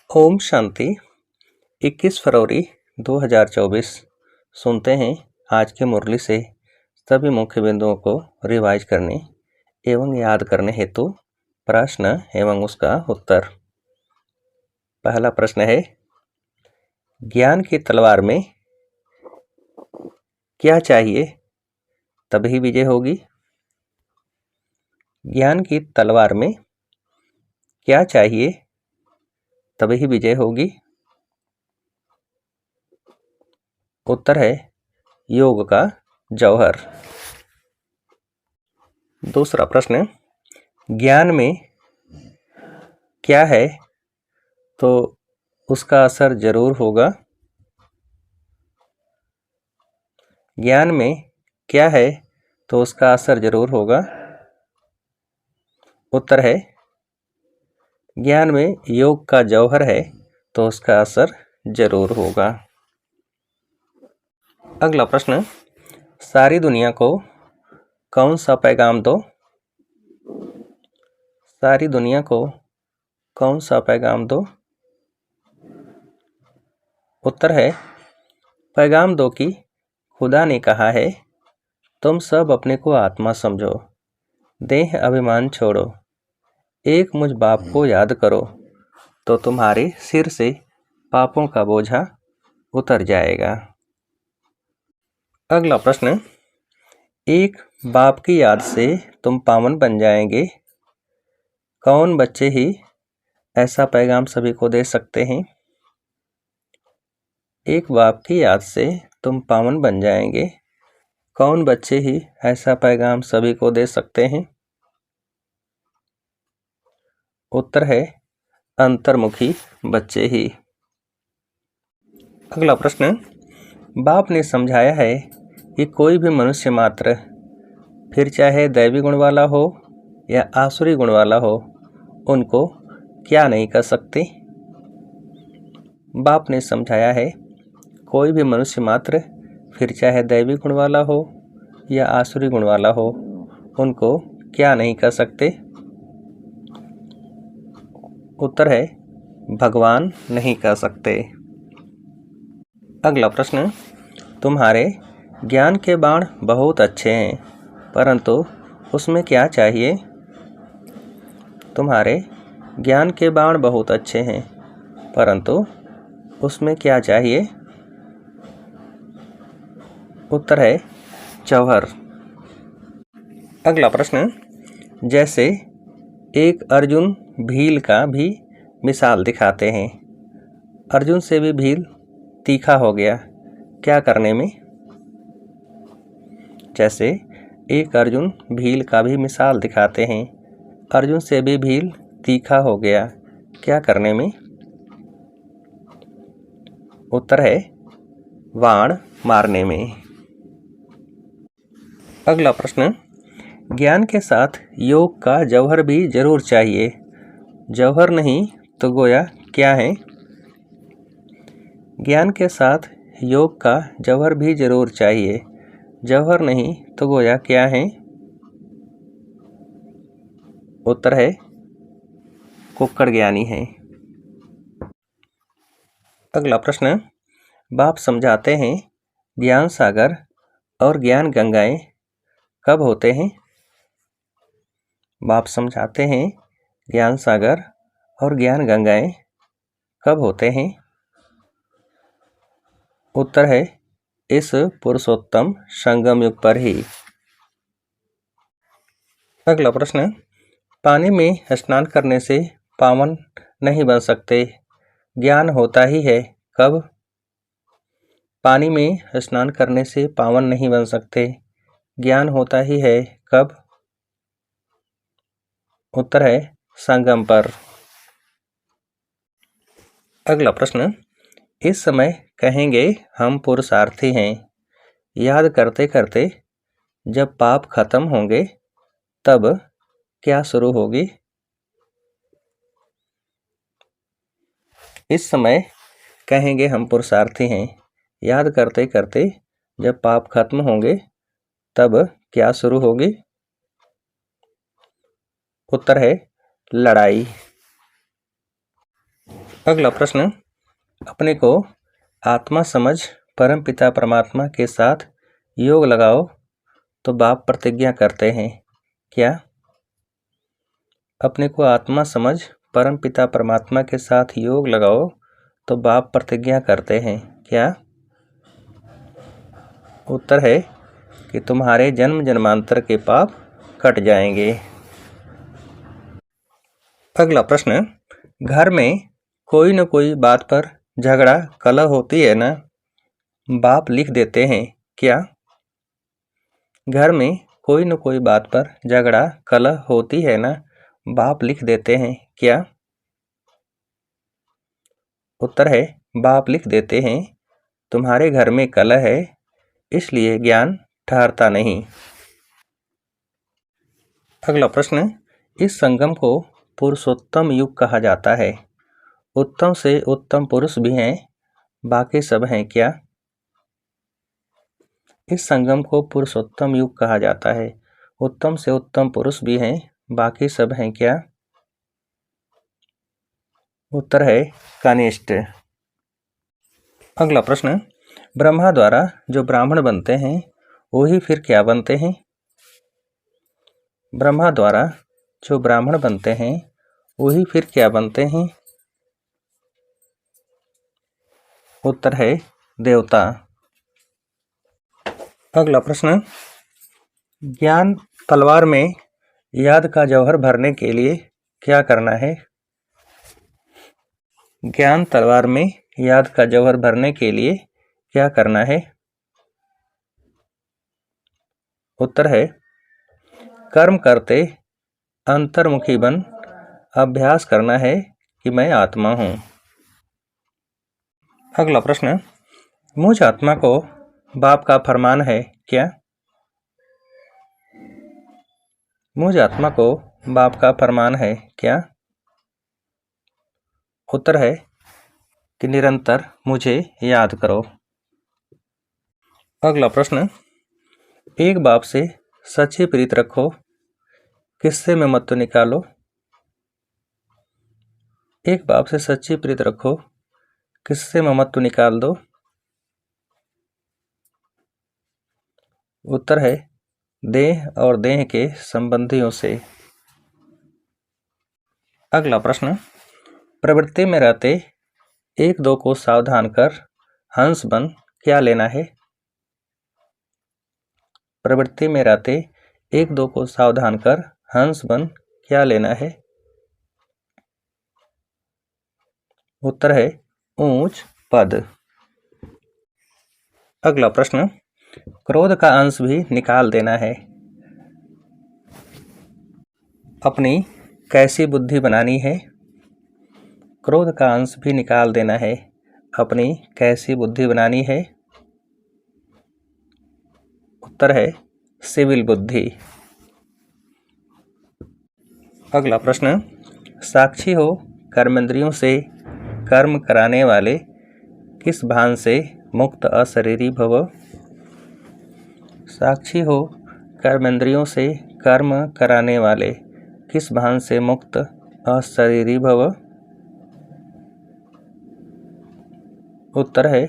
ओम शांति। 21 फरवरी 2024। सुनते हैं आज के मुरली से सभी मुख्य बिंदुओं को रिवाइज करने एवं याद करने हेतु प्रश्न एवं उसका उत्तर। पहला प्रश्न है, ज्ञान की तलवार में क्या चाहिए तभी विजय होगी? ज्ञान की तलवार में क्या चाहिए तभी विजय होगी? उत्तर है योग का जौहर। दूसरा प्रश्न, ज्ञान में क्या है तो उसका असर जरूर होगा? ज्ञान में क्या है तो उसका असर जरूर होगा? उत्तर है ज्ञान में योग का जौहर है तो उसका असर जरूर होगा। अगला प्रश्न, सारी दुनिया को कौन सा पैगाम दो? सारी दुनिया को कौन सा पैगाम दो? उत्तर है पैगाम दो कि खुदा ने कहा है, तुम सब अपने को आत्मा समझो, देह अभिमान छोड़ो, एक मुझ बाप को याद करो तो तुम्हारे सिर से पापों का बोझा उतर जाएगा। अगला प्रश्न, एक बाप की याद से तुम पावन बन जाएंगे, कौन बच्चे ही ऐसा पैगाम सभी को दे सकते हैं? एक बाप की याद से तुम पावन बन जाएंगे, कौन बच्चे ही ऐसा पैगाम सभी को दे सकते हैं? उत्तर है अंतर्मुखी बच्चे ही। अगला प्रश्न, बाप ने समझाया है कि कोई भी मनुष्य मात्र, फिर चाहे दैवी गुण वाला हो या आसुरी गुण वाला हो, उनको क्या नहीं कर सकते? बाप ने समझाया है कोई भी मनुष्य मात्र, फिर चाहे दैवी गुण वाला हो या आसुरी गुण वाला हो, उनको क्या नहीं कर सकते? उत्तर है भगवान नहीं कर सकते। अगला प्रश्न, तुम्हारे ज्ञान के बाण बहुत अच्छे हैं, परंतु उसमें क्या चाहिए? तुम्हारे ज्ञान के बाण बहुत अच्छे हैं, परंतु उसमें क्या चाहिए? उत्तर है जौहर। अगला प्रश्न, जैसे एक अर्जुन भील का भी मिसाल दिखाते हैं, अर्जुन से भी भील तीखा हो गया, क्या करने में? जैसे एक अर्जुन भील का भी मिसाल दिखाते हैं, अर्जुन से भी भील तीखा हो गया, क्या करने में? उत्तर है वाण मारने में। अगला प्रश्न, ज्ञान के साथ योग का जौहर भी जरूर चाहिए, जौहर नहीं तो गोया क्या है? ज्ञान के साथ योग का जौहर भी जरूर चाहिए, जौहर नहीं तो गोया क्या है? उत्तर है कुक्कड़ ज्ञानी है। अगला प्रश्न, बाप समझाते हैं ज्ञान सागर और ज्ञान गंगाएं कब होते हैं? बाप समझाते हैं ज्ञान सागर और ज्ञान गंगाएं कब होते हैं? उत्तर है इस पुरुषोत्तम संगम युग पर ही। अगला प्रश्न, पानी में स्नान करने से पावन नहीं बन सकते, ज्ञान होता ही है कब? पानी में स्नान करने से पावन नहीं बन सकते, ज्ञान होता ही है कब? उत्तर है संगम पर। अगला प्रश्न, इस समय कहेंगे हम पुरुषार्थी हैं, याद करते करते जब पाप खत्म होंगे तब क्या शुरू होगी? इस समय कहेंगे हम पुरुषार्थी हैं, याद करते करते जब पाप खत्म होंगे तब क्या शुरू होगी? उत्तर है लड़ाई। अगला प्रश्न, अपने को आत्मा समझ परम पिता परमात्मा के साथ योग लगाओ तो बाप प्रतिज्ञा करते हैं क्या? अपने को आत्मा समझ परम पिता परमात्मा के साथ योग लगाओ तो बाप प्रतिज्ञा करते हैं क्या? उत्तर है कि तुम्हारे जन्म जन्मांतर के पाप कट जाएंगे। अगला प्रश्न, घर में कोई न कोई बात पर झगड़ा कलह होती है ना, बाप लिख देते हैं क्या? घर में कोई न कोई बात पर झगड़ा कलह होती है ना, बाप लिख देते हैं क्या? उत्तर है बाप लिख देते हैं। तुम्हारे घर में कलह है इसलिए ज्ञान ठहरता नहीं। अगला प्रश्न, इस संगम को पुरुषोत्तम युग कहा जाता है। उत्तम से उत्तम पुरुष भी हैं, बाकी सब हैं क्या? इस संगम को पुरुषोत्तम युग कहा जाता है। उत्तम से उत्तम पुरुष भी हैं, बाकी सब हैं क्या? उत्तर है कनिष्ठ। अगला प्रश्न, ब्रह्मा द्वारा जो ब्राह्मण बनते हैं वही फिर क्या बनते हैं? ब्रह्मा द्वारा जो ब्राह्मण बनते हैं वही फिर क्या बनते हैं? उत्तर है देवता। अगला प्रश्न, ज्ञान तलवार में याद का जौहर भरने के लिए क्या करना है? ज्ञान तलवार में याद का जौहर भरने के लिए क्या करना है? उत्तर है कर्म करते अंतर्मुखी बन अभ्यास करना है कि मैं आत्मा हूँ। अगला प्रश्न, मुझ आत्मा को बाप का फरमान है क्या? मुझ आत्मा को बाप का फरमान है क्या? उत्तर है कि निरंतर मुझे याद करो। अगला प्रश्न, एक बाप से सच्ची प्रीत रखो, किस्से में मत निकालो। एक बाप से सच्ची प्रीत रखो, किस्से में मत निकाल दो। उत्तर है देह और देह के संबंधियों से। अगला प्रश्न, प्रवृत्ति में रहते एक दो को सावधान कर हंस बन क्या लेना है? प्रवृत्ति में रहते एक दो को सावधान कर हंस बन क्या लेना है? उत्तर है ऊंच पद। अगला प्रश्न, क्रोध का अंश भी निकाल देना है, अपनी कैसी बुद्धि बनानी है? क्रोध का अंश भी निकाल देना है, अपनी कैसी बुद्धि बनानी है? उत्तर है सिविल बुद्धि। अगला प्रश्न, साक्षी हो कर्मेंद्रियों से कर्म कराने वाले किस भान से मुक्त अशरीरी भव? साक्षी हो कर्मेंद्रियों से कर्म कराने वाले किस भान से मुक्त अशरीरी भव? उत्तर है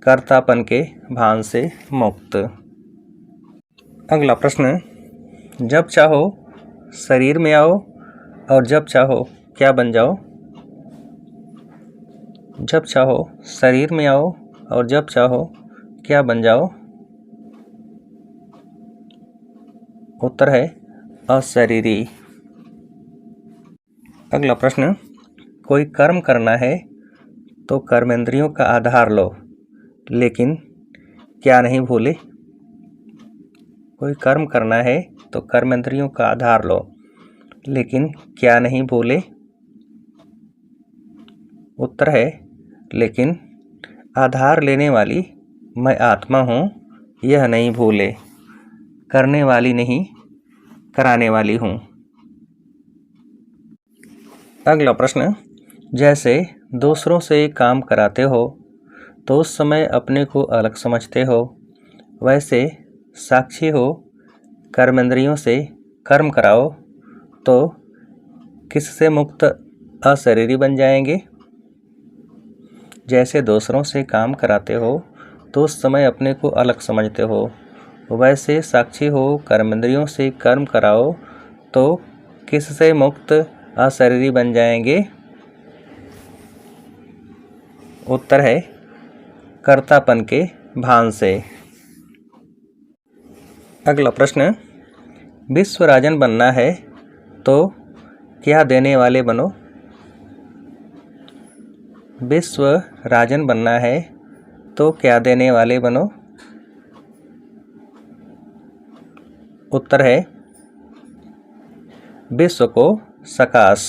कर्तापन के भान से मुक्त। अगला प्रश्न, जब चाहो शरीर में आओ और जब चाहो क्या बन जाओ? जब चाहो शरीर में आओ और जब चाहो क्या बन जाओ? उत्तर है अशरीरी। अगला प्रश्न, कोई कर्म करना है तो कर्मेंद्रियों का आधार लो, लेकिन क्या नहीं भूले? कोई कर्म करना है तो कर्मेंद्रियों का आधार लो, लेकिन क्या नहीं भूले? उत्तर है लेकिन आधार लेने वाली मैं आत्मा हूँ यह नहीं भूले, करने वाली नहीं कराने वाली हूँ। अगला प्रश्न, जैसे दूसरों से काम कराते हो तो उस समय अपने को अलग समझते हो, वैसे साक्षी हो कर्मेंद्रियों से कर्म कराओ तो किससे मुक्त अशरीरी बन जाएंगे? जैसे दूसरों से काम कराते हो तो उस समय अपने को अलग समझते हो, वैसे साक्षी हो कर्मेंद्रियों से कर्म कराओ तो किससे मुक्त अशरीरी बन जाएंगे? उत्तर है कर्तापन के भान से। अगला प्रश्न, विश्व राजन बनना है तो क्या देने वाले बनो? विश्व राजन बनना है तो क्या देने वाले बनो? उत्तर है विश्व को सकाश।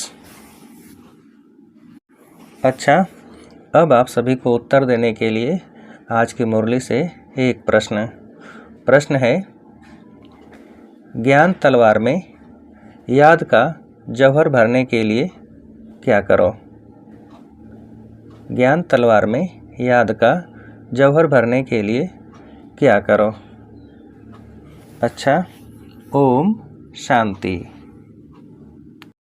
अच्छा, अब आप सभी को उत्तर देने के लिए आज की मुरली से एक प्रश्न है, ज्ञान तलवार में याद का जौहर भरने के लिए क्या करो? ज्ञान तलवार में याद का जौहर भरने के लिए क्या करो? अच्छा, ओम शांति।